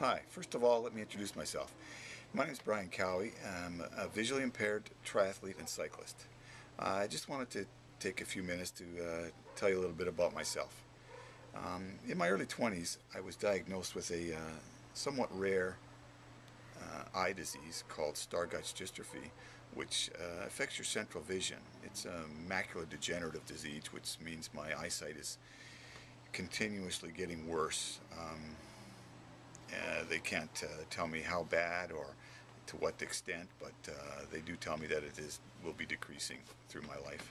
Hi, first of all, let me introduce myself. My name is Brian Cowie. I'm a visually impaired triathlete and cyclist. I just wanted to take a few minutes to tell you a little bit about myself. In my early 20s, I was diagnosed with a somewhat rare eye disease called Stargardt Dystrophy, which affects your central vision. It's a macular degenerative disease, which means my eyesight is continuously getting worse. They can't tell me how bad or to what extent, but they do tell me that will be decreasing through my life.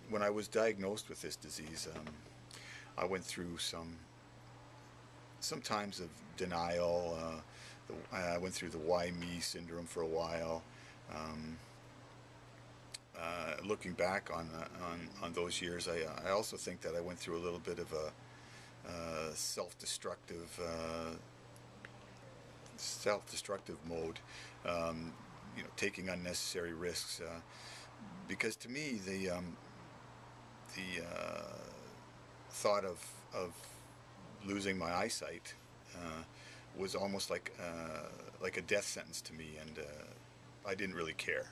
When I was diagnosed with this disease, I went through some times of denial. I went through the why me syndrome for a while. Looking back on those years, I also think that I went through a little bit of a self-destructive mode, taking unnecessary risks, because to me the thought of losing my eyesight was almost like a death sentence to me, and I didn't really care.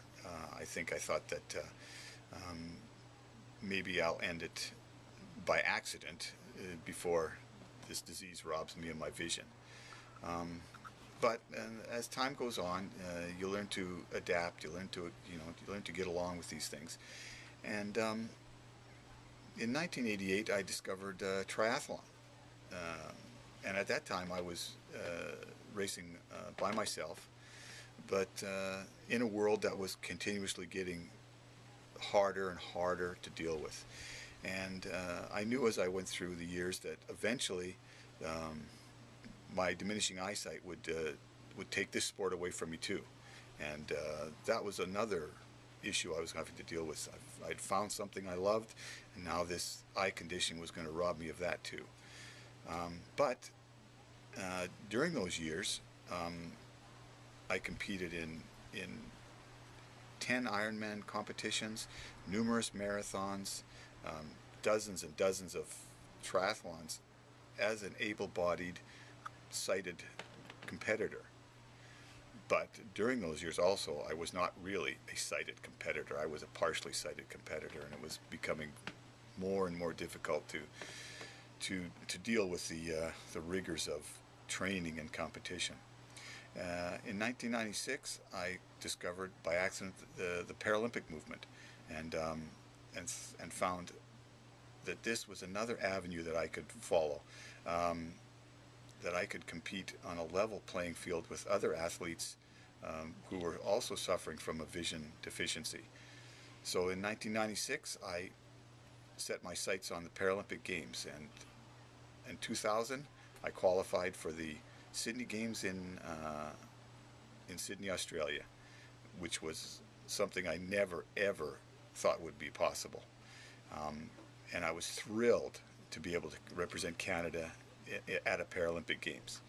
I thought that maybe I'll end it by accident before this disease robs me of my vision. But as time goes on, you learn to adapt. You learn to get along with these things. And in 1988, I discovered triathlon. And at that time, I was racing by myself, but in a world that was continuously getting harder and harder to deal with. And I knew as I went through the years that eventually my diminishing eyesight would take this sport away from me too. And that was another issue I was having to deal with. I'd found something I loved, and now this eye condition was going to rob me of that too. But during those years, I competed in 10 Ironman competitions, numerous marathons, dozens and dozens of triathlons as an able-bodied, sighted competitor. But during those years also, I was not really a sighted competitor. I was a partially sighted competitor, and it was becoming more and more difficult to deal with the rigors of training and competition. In 1996, I discovered by accident the Paralympic movement, and found that this was another avenue that I could follow, that I could compete on a level playing field with other athletes who were also suffering from a vision deficiency. So in 1996, I set my sights on the Paralympic Games, and in 2000, I qualified for the Sydney Games in Sydney, Australia, which was something I never ever thought would be possible. And I was thrilled to be able to represent Canada at a Paralympic Games.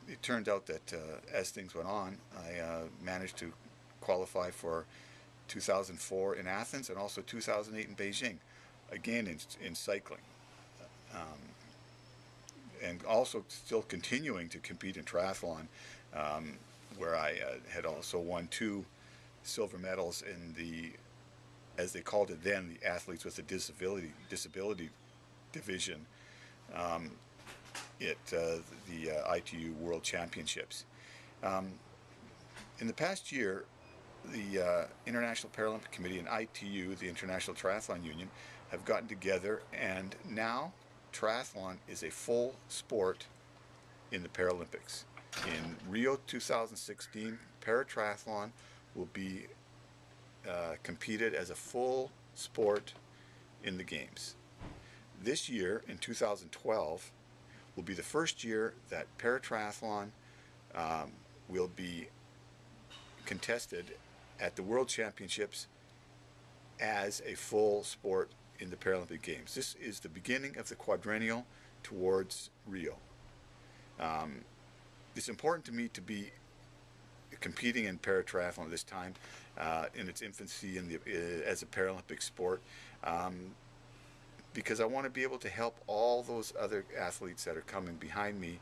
It turned out that as things went on, I managed to qualify for 2004 in Athens and also 2008 in Beijing, again in cycling. And also still continuing to compete in triathlon, where I had also won 2 silver medals in the, as they called it then, the athletes with a disability division at the ITU World Championships. In the past year, the International Paralympic Committee and ITU, the International Triathlon Union, have gotten together, and now triathlon is a full sport in the Paralympics. In Rio 2016, paratriathlon will be competed as a full sport in the Games. This year, in 2012, will be the first year that paratriathlon will be contested at the World Championships as a full sport in the Paralympic Games. This is the beginning of the quadrennial towards Rio. It's important to me to be competing in paratriathlon at this time, in its infancy as a Paralympic sport, because I want to be able to help all those other athletes that are coming behind me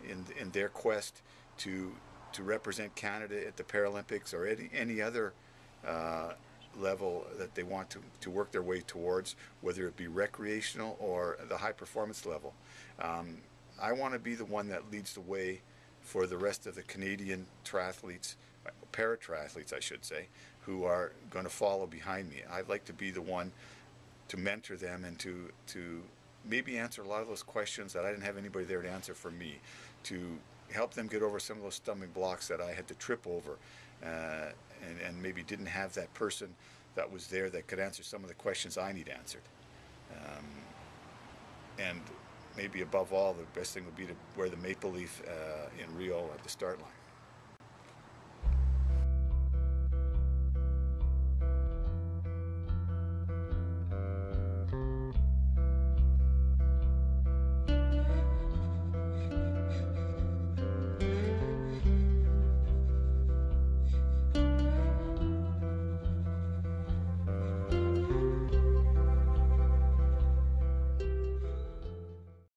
in their quest to represent Canada at the Paralympics or any other level that they want to work their way towards, whether it be recreational or the high performance level. I want to be the one that leads the way for the rest of the Canadian triathletes, paratriathletes I should say, who are going to follow behind me. I'd like to be the one to mentor them and to maybe answer a lot of those questions that I didn't have anybody there to answer for me, to help them get over some of those stumbling blocks that I had to trip over, and maybe didn't have that person that was there that could answer some of the questions I need answered. And maybe above all, the best thing would be to wear the maple leaf in Rio at the start line.